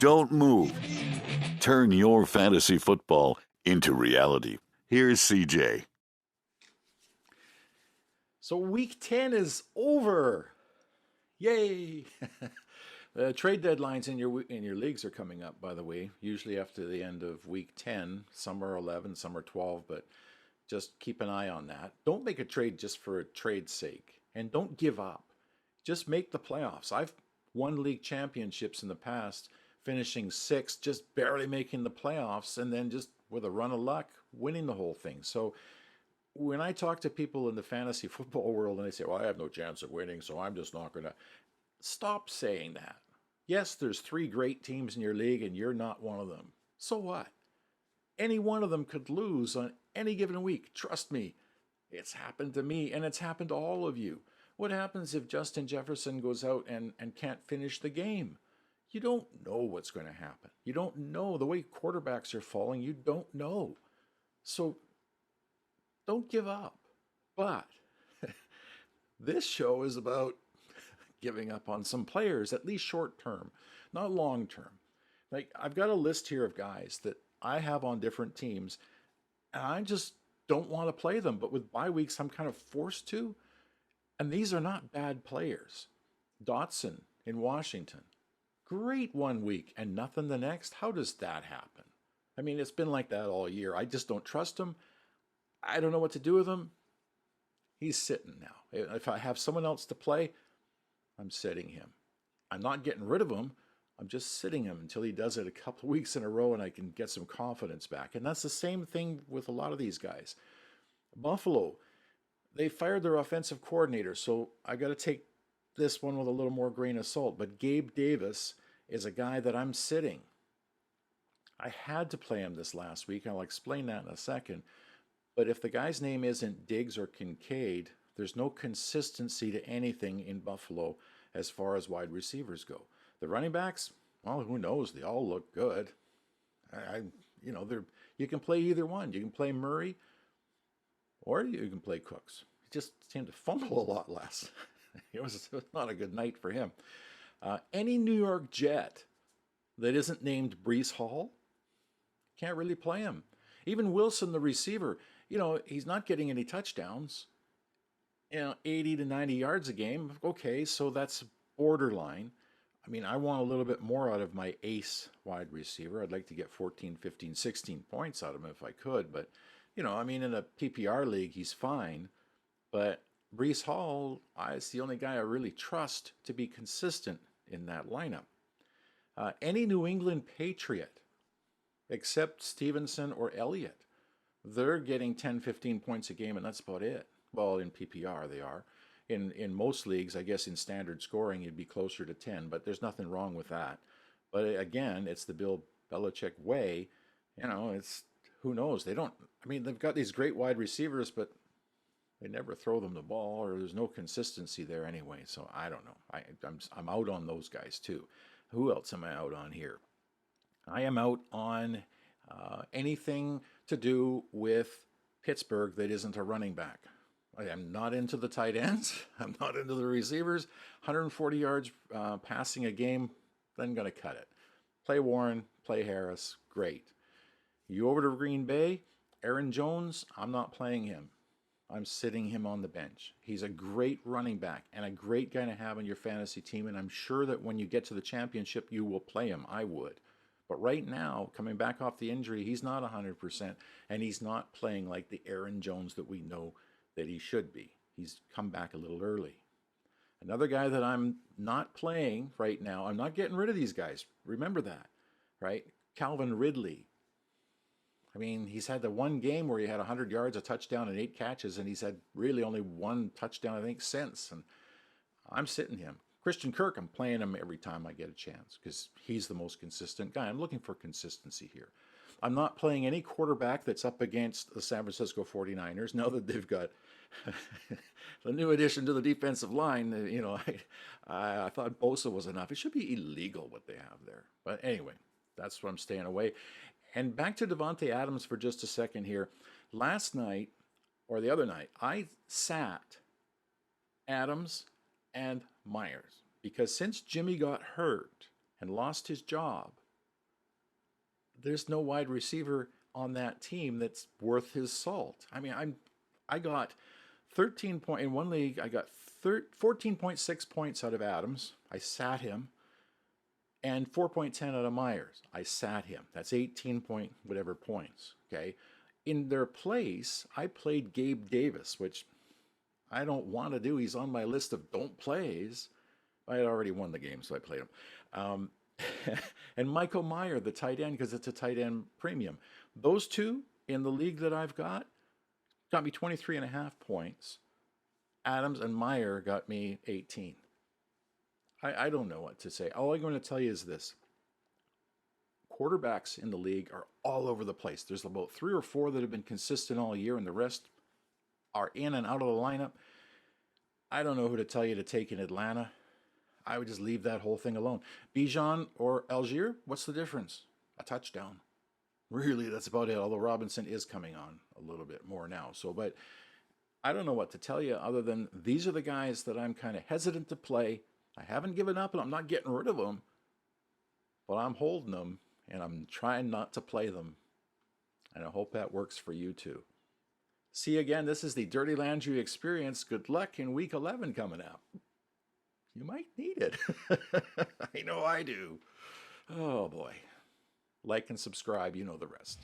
Don't move. Turn your fantasy football into reality. Here's CJ. So week 10 is over. Yay! The trade deadlines in your leagues are coming up, by the way, usually after the end of week 10. Some are 11, some are 12, but just keep an eye on that. Don't make a trade just for a trade's sake, and don't give up. Just make the playoffs. I've won league championships in the past, finishing sixth, just barely making the playoffs, and then just with a run of luck, winning the whole thing. So when I talk to people in the fantasy football world and they say, well, I have no chance of winning, so I'm just not going to, stop saying that. Yes, there's three great teams in your league and you're not one of them. So what? Any one of them could lose on any given week. Trust me, it's happened to me and it's happened to all of you. What happens if Justin Jefferson goes out and can't finish the game? You don't know what's going to happen. You don't know. The way quarterbacks are falling, you don't know. So don't give up. But this show is about giving up on some players, at least short term, not long term. Like, I've got a list here of guys that I have on different teams, and I just don't want to play them. But with bye weeks, I'm kind of forced to. And these are not bad players. Dotson in Washington, great 1 week and nothing the next. How does that happen? I mean, it's been like that all year. I just don't trust him. I don't know what to do with him. He's sitting now. If I have someone else to play, I'm sitting him. I'm not getting rid of him. I'm just sitting him until he does it a couple of weeks in a row and I can get some confidence back. And that's the same thing with a lot of these guys. Buffalo, they fired their offensive coordinator, so I got to take this one with a little more grain of salt. But Gabe Davis is a guy that I'm sitting. I had to play him this last week. I'll explain that in a second. But if the guy's name isn't Diggs or Kincaid, there's no consistency to anything in Buffalo as far as wide receivers go. The running backs, well, who knows? They all look good. You can play either one. You can play Murray, or you can play Cooks. He just seemed to fumble a lot less. It was not a good night for him. Any New York Jet that isn't named Brees Hall, can't really play him. Even Wilson, the receiver, he's not getting any touchdowns. 80 to 90 yards a game. Okay, so that's borderline. I mean, I want a little bit more out of my ace wide receiver. I'd like to get 14, 15, 16 points out of him if I could. But, in a PPR league, he's fine. But Brees Hall is the only guy I really trust to be consistent in that lineup. Any New England Patriot, except Stevenson or Elliott, they're getting 10, 15 points a game, and that's about it. Well, in PPR they are. In most leagues, I guess in standard scoring, you'd be closer to 10, but there's nothing wrong with that. But again, it's the Bill Belichick way. It's, who knows? They've got these great wide receivers, but they never throw them the ball, or there's no consistency there anyway. So I don't know. I'm out on those guys too. Who else am I out on here? I am out on anything to do with Pittsburgh that isn't a running back. I am not into the tight ends. I'm not into the receivers. 140 yards passing a game, then going to cut it. Play Warren, play Harris, great. You over to Green Bay, Aaron Jones, I'm not playing him. I'm sitting him on the bench. He's a great running back and a great guy to have on your fantasy team, and I'm sure that when you get to the championship, you will play him. I would. But right now, coming back off the injury, he's not 100%, and he's not playing like the Aaron Jones that we know that he should be. He's come back a little early. Another guy that I'm not playing right now, I'm not getting rid of these guys. Remember that, right? Calvin Ridley. I mean, he's had the one game where he had 100 yards, a touchdown, and 8 catches, and he's had really only one touchdown, I think, since. And I'm sitting him. Christian Kirk, I'm playing him every time I get a chance because he's the most consistent guy. I'm looking for consistency here. I'm not playing any quarterback that's up against the San Francisco 49ers now that they've got the new addition to the defensive line. I thought Bosa was enough. It should be illegal what they have there. But anyway, that's where I'm staying away. And back to Devontae Adams for just a second here. Last night, or the other night, I sat Adams and Myers because since Jimmy got hurt and lost his job, there's no wide receiver on that team that's worth his salt. I mean, I got 13 point in one league. I got 14.6 points out of Adams. I sat him, and 4.10 out of Myers. I sat him. That's 18 point whatever points. Okay, in their place, I played Gabe Davis, which I don't want to do. He's on my list of don't plays. I had already won the game, so I played him. And Michael Meyer, the tight end, because it's a tight end premium. Those two in the league that I've got me 23.5 points. Adams and Meyer got me 18. I don't know what to say. All I'm going to tell you is this. Quarterbacks in the league are all over the place. There's about 3 or 4 that have been consistent all year, and the rest are in and out of the lineup. I don't know who to tell you to take in Atlanta. I would just leave that whole thing alone. Bijan or Algier, what's the difference? A touchdown. Really, that's about it. Although Robinson is coming on a little bit more now. But I don't know what to tell you other than these are the guys that I'm kind of hesitant to play. I haven't given up and I'm not getting rid of them, but I'm holding them and I'm trying not to play them. And I hope that works for you too. See you again. This is the Dirty Landry Experience. Good luck in week 11 coming up. You might need it. I know I do. Oh boy. Like and subscribe. You know the rest.